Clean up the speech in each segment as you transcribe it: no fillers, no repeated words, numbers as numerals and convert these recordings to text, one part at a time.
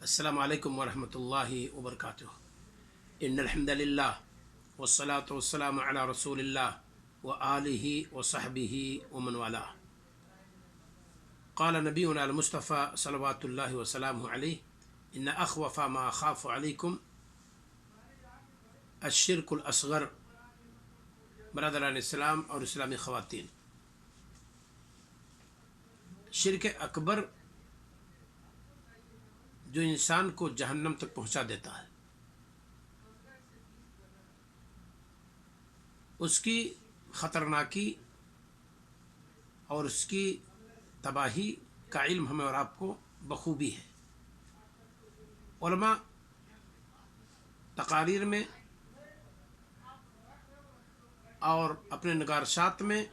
السلام علیکم ورحمۃ اللہ وبرکاتہ۔ ان الحمد للہ والصلاة والسلام علی رسول اللہ وآلہ وصحبہ ومن والاه۔ قال نبینا المصطفى صلوات اللہ وسلامہ علیہ ان اخوف ما اخاف علیکم الشرک الاصغر۔ برادران اسلام اور اسلامی خواتین، شرک اکبر جو انسان کو جہنم تک پہنچا دیتا ہے، اس کی خطرناکی اور اس کی تباہی کا علم ہمیں اور آپ کو بخوبی ہے۔ علماء تقاریر میں اور اپنے نگارشات میں،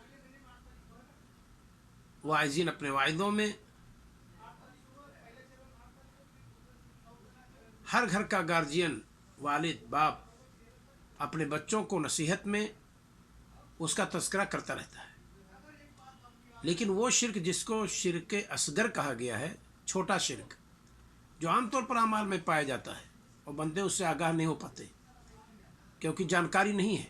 واعظین اپنے واعظوں میں، ہر گھر کا گارجین، والد باپ اپنے بچوں کو نصیحت میں اس کا تذکرہ کرتا رہتا ہے۔ لیکن وہ شرک جس کو شرک اصغر کہا گیا ہے، چھوٹا شرک، جو عام طور پر اعمال میں پایا جاتا ہے اور بندے اس سے آگاہ نہیں ہو پاتے کیونکہ جانکاری نہیں ہے،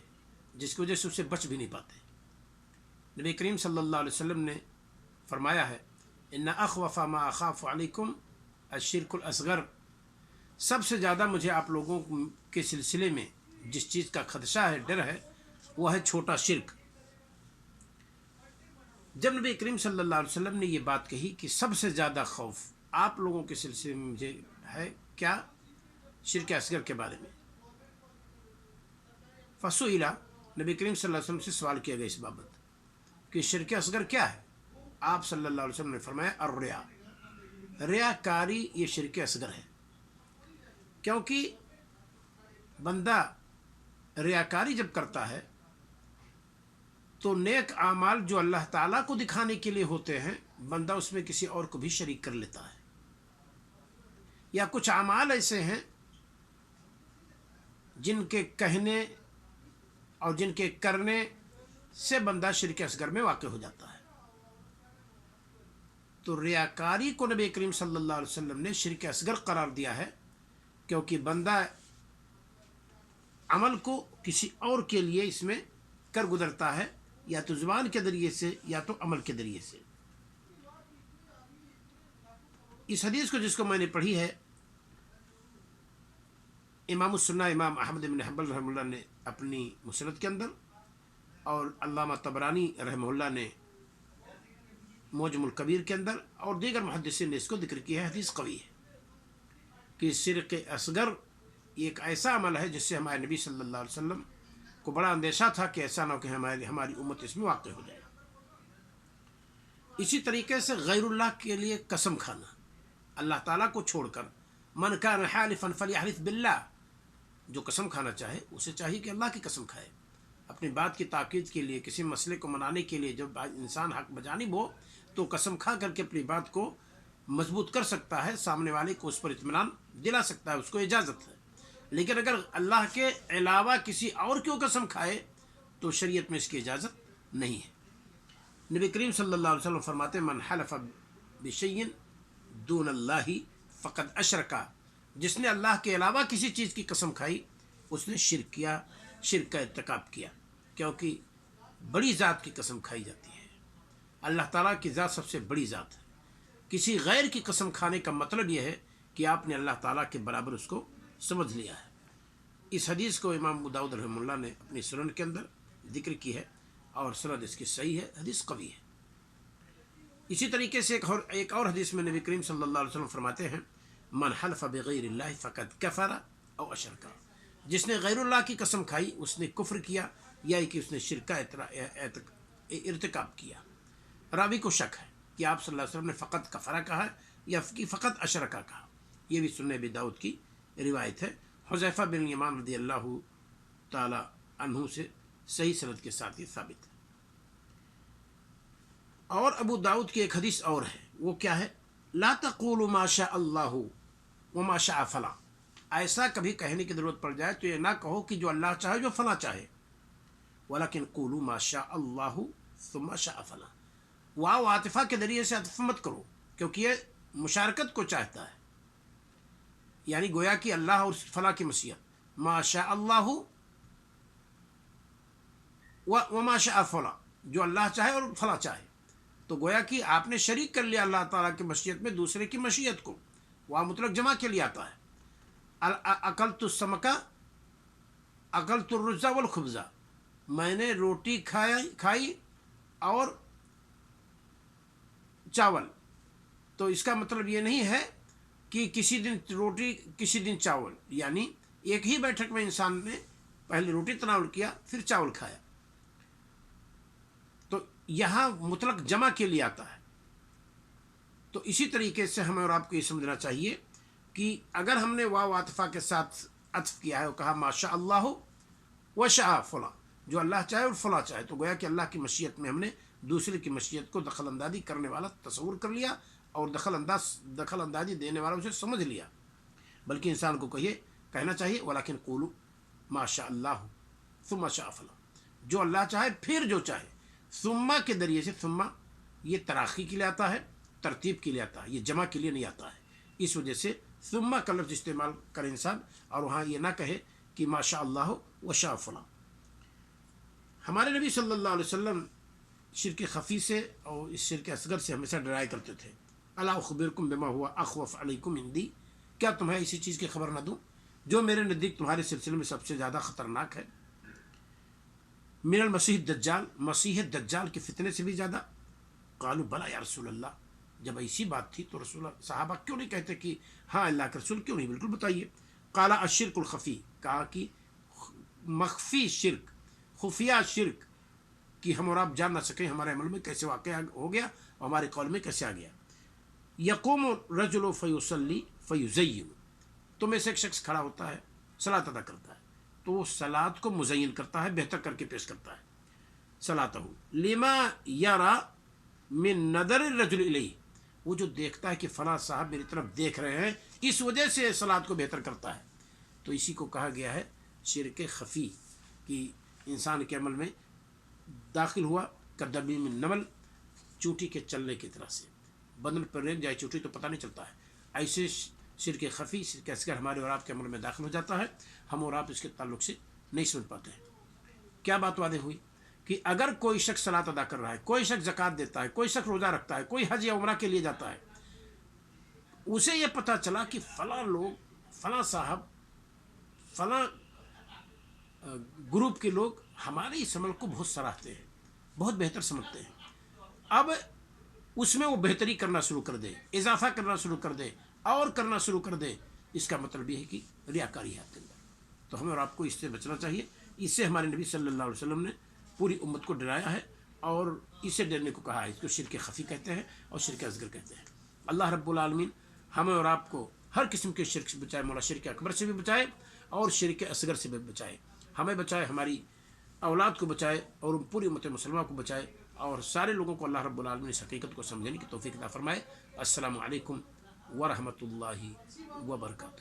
جس کی وجہ سے اسے بچ بھی نہیں پاتے۔ نبی کریم صلی اللہ علیہ وسلم نے فرمایا ہے ان اخوف ما اخاف علیکم الشرک الاصغر۔ سب سے زیادہ مجھے آپ لوگوں کے سلسلے میں جس چیز کا خدشہ ہے، ڈر ہے، وہ ہے چھوٹا شرک۔ جب نبی کریم صلی اللہ علیہ وسلم نے یہ بات کہی کہ سب سے زیادہ خوف آپ لوگوں کے سلسلے میں مجھے ہے، کیا؟ شرک اصغر کے بارے میں۔ فسئل، نبی کریم صلی اللہ علیہ وسلم سے سوال کیا گیا اس بابت کہ شرک اصغر کیا ہے؟ آپ صلی اللہ علیہ وسلم نے فرمایا الریا، ریاکاری یہ شرک اصغر ہے۔ کیونکہ بندہ ریاکاری جب کرتا ہے تو نیک اعمال جو اللہ تعالیٰ کو دکھانے کے لیے ہوتے ہیں، بندہ اس میں کسی اور کو بھی شریک کر لیتا ہے، یا کچھ اعمال ایسے ہیں جن کے کہنے اور جن کے کرنے سے بندہ شرک اصغر میں واقع ہو جاتا ہے۔ تو ریاکاری کو نبی کریم صلی اللہ علیہ وسلم نے شرک اصغر قرار دیا ہے، کیونکہ بندہ عمل کو کسی اور کے لیے اس میں کر گزرتا ہے، یا تو زبان کے ذریعے سے یا تو عمل کے ذریعے سے۔ اس حدیث کو جس کو میں نے پڑھی ہے، امام السنہ امام احمد بن حنبل رحمہ اللہ نے اپنی مسند کے اندر، اور علامہ طبرانی رحمہ اللہ نے معجم الکبیر کے اندر، اور دیگر محدثین نے اس کو ذکر کیا ہے۔ حدیث قوی ہے کہ شرک اصغر ایک ایسا عمل ہے جس سے ہمارے نبی صلی اللہ علیہ وسلم کو بڑا اندیشہ تھا کہ ایسا نہ ہو کہ ہماری امت اس میں واقع ہو جائے۔ اسی طریقے سے غیر اللہ کے لیے قسم کھانا، اللہ تعالیٰ کو چھوڑ کر، من کان حالفا فلیحلف باللہ، جو قسم کھانا چاہے اسے چاہیے کہ اللہ کی قسم کھائے۔ اپنی بات کی تاکید کے لیے، کسی مسئلے کو منانے کے لیے جب انسان حق بجانب ہو تو قسم کھا کر کے اپنی بات کو مضبوط کر سکتا ہے، سامنے والے کو اس پر اطمینان دلا سکتا ہے، اس کو اجازت ہے۔ لیکن اگر اللہ کے علاوہ کسی اور کیوں قسم کھائے تو شریعت میں اس کی اجازت نہیں ہے۔ نبی کریم صلی اللہ علیہ وسلم فرماتے ہیں من حلف بشیء دون اللہ فقد اشرک، جس نے اللہ کے علاوہ کسی چیز کی قسم کھائی اس نے شرک کیا، شرک کا ارتکاب کیا۔ کیونکہ بڑی ذات کی قسم کھائی جاتی ہے، اللہ تعالیٰ کی ذات سب سے بڑی ذات ہے۔ کسی غیر کی قسم کھانے کا مطلب یہ ہے کہ آپ نے اللہ تعالیٰ کے برابر اس کو سمجھ لیا ہے۔ اس حدیث کو امام ابو داؤد رحمہ اللہ نے اپنی سنن کے اندر ذکر کی ہے، اور سند اس کی صحیح ہے، حدیث قوی ہے۔ اسی طریقے سے ایک اور حدیث میں نبی کریم صلی اللہ علیہ وسلم فرماتے ہیں من حلف بغیر اللہ فقد کفر او اشرک، جس نے غیر اللہ کی قسم کھائی اس نے کفر کیا، یا کہ اس نے شرک کا ارتکاب کیا۔ راوی کو شک ہے کہ آپ صلی اللہ علیہ وسلم نے فقط کفرہ کہا یا کہ فقط اشرکہ کہا۔ یہ بھی سنن ابی داؤد کی روایت ہے، حذیفہ بن یمان رضی اللہ تعالی عنہ سے صحیح سند کے ساتھ یہ ثابت ہے۔ اور ابو داؤد کی ایک حدیث اور ہے، وہ کیا ہے؟ لا تقولوا ما شاء اللہ وما شاء فلاں، ایسا کبھی کہنے کی ضرورت پڑ جائے تو یہ نہ کہو کہ جو اللہ چاہے جو فلاں چاہے، ولکن قولوا ما شاء اللہ ثم شاء فلاں، واو عاطفہ کے ذریعے سے عطف مت کرو، کیونکہ یہ مشارکت کو چاہتا ہے۔ یعنی گویا کہ اللہ اور فلاں کی مشیت، ما شاء اللہ وما شاء فلاں، جو اللہ چاہے اور فلاں چاہے. تو گویا کہ آپ نے شریک کر لیا اللہ تعالیٰ کی مشیت میں دوسرے کی مشیت کو. وہاں مطلق جمع کے لیے آتا ہے. اکلت السمکہ اکلت الرز والخبز، میں نے روٹی کھائی اور چاول. تو اس کا مطلب یہ نہیں ہے کہ کسی دن روٹی کسی دن چاول، یعنی ایک ہی بیٹھک میں انسان نے پہلے روٹی تناول کیا پھر چاول کھایا. تو یہاں مطلق جمع کے لیے آتا ہے. تو اسی طریقے سے ہمیں اور آپ کو یہ سمجھنا چاہیے کہ اگر ہم نے واو عاطفہ کے ساتھ عطف کیا ہے اور کہا ما شاء اللہ و شاء فلاں، جو اللہ چاہے اور فلاں چاہے، تو گویا کہ اللہ کی مشیت میں ہم نے دوسرے کی مشیت کو دخل اندازی کرنے والا تصور کر لیا اور دخل اندازی دینے والا اسے سمجھ لیا. بلکہ انسان کو کہنا چاہیے ولیکن قولوا ما شاء اللہ ثم شاء فلاں، جو اللہ چاہے پھر جو چاہے. ثم کے ذریعے سے، ثم یہ تراخی کے لیے آتا ہے، ترتیب کے لیے آتا ہے، یہ جمع کے لیے نہیں آتا ہے. اس وجہ سے ثم کا لفظ استعمال کرے انسان اور وہاں یہ نہ کہے کہ ما شاء اللہ و شاء فلاں. ہمارے نبی صلی اللہ علیہ وسلم شرک خفی سے اور اس شرک اصغر سے ہمیشہ ڈرایا کرتے تھے. الا اخبرکم بما هو اخوف علیکم عندی، کیا تمہیں اسی چیز کی خبر نہ دوں جو میرے نزدیک تمہارے سلسلے میں سب سے زیادہ خطرناک ہے. من المسیح الدجال، مسیح دجال کے فتنے سے بھی زیادہ. قالوا بلا یا رسول اللہ، جب ایسی بات تھی تو رسول صحابہ کیوں نہیں کہتے کہ ہاں اللہ کے رسول، کیوں نہیں، بالکل بتائیے. قال الشرک الخفی، کہا کہ مخفی شرک، خفیہ شرک کہ ہم اور آپ جان نہ سکیں ہمارے عمل میں کیسے واقع ہو گیا اور ہمارے قول میں کیسے آ گیا. یقوم الرجل فیصلی فیزین، تو میں سے ایک شخص کھڑا ہوتا ہے صلاۃ ادا کرتا ہے تو وہ صلاۃ کو مزین کرتا ہے، بہتر کر کے پیش کرتا ہے. صلاتہ لما یرا من نظر الرجل الیہ، وہ جو دیکھتا ہے کہ فلاں صاحب میری طرف دیکھ رہے ہیں اس وجہ سے صلاۃ کو بہتر کرتا ہے. تو اسی کو کہا گیا ہے شرک خفی، کہ انسان کے عمل میں داخل ہوا کدبی من نمل، چوٹی کے چلنے کی طرح سے. بدن پر ریگ جائے چوٹی تو پتہ نہیں چلتا ہے، ایسے شرک خفی، شرک اصغر ہمارے اور آپ کے عمل میں داخل ہو جاتا ہے. ہم اور آپ اس کے تعلق سے نہیں سمجھ پاتے ہیں. کیا بات واضح ہوئی کہ اگر کوئی شخص صلاۃ ادا کر رہا ہے، کوئی شخص زکوٰۃ دیتا ہے، کوئی شخص روزہ رکھتا ہے، کوئی حج یا عمرہ کے لیے جاتا ہے، اسے یہ پتہ چلا کہ فلاں لوگ، فلاں صاحب، فلاں گروپ کے لوگ ہمارے اس عمل کو بہت سراہتے ہیں، بہت بہتر سمجھتے ہیں. اب اس میں وہ بہتری کرنا شروع کر دے، اضافہ کرنا شروع کر دے اور کرنا شروع کر دے. اس کا مطلب یہ ہے کہ ریاکاری ہے آپ کے اندر. تو ہمیں اور آپ کو اس سے بچنا چاہیے. اس سے ہمارے نبی صلی اللہ علیہ وسلم نے پوری امت کو ڈرایا ہے اور اسے ڈرنے کو کہا ہے. اس کو شرک خفی کہتے ہیں اور شرک اصغر کہتے ہیں. اللہ رب العالمین ہمیں اور آپ کو ہر قسم کے شرک سے بچائے، مولا شرک اکبر سے بھی بچائے اور شرک اصغر سے بھی بچائے. ہمیں بچائے، ہماری اولاد کو بچائے اور پوری امت مسلمہ کو بچائے اور سارے لوگوں کو اللہ رب العالمین اس حقیقت کو سمجھنے کی توفیق عطا فرمائے. السلام علیکم ورحمۃ اللہ وبرکاتہ.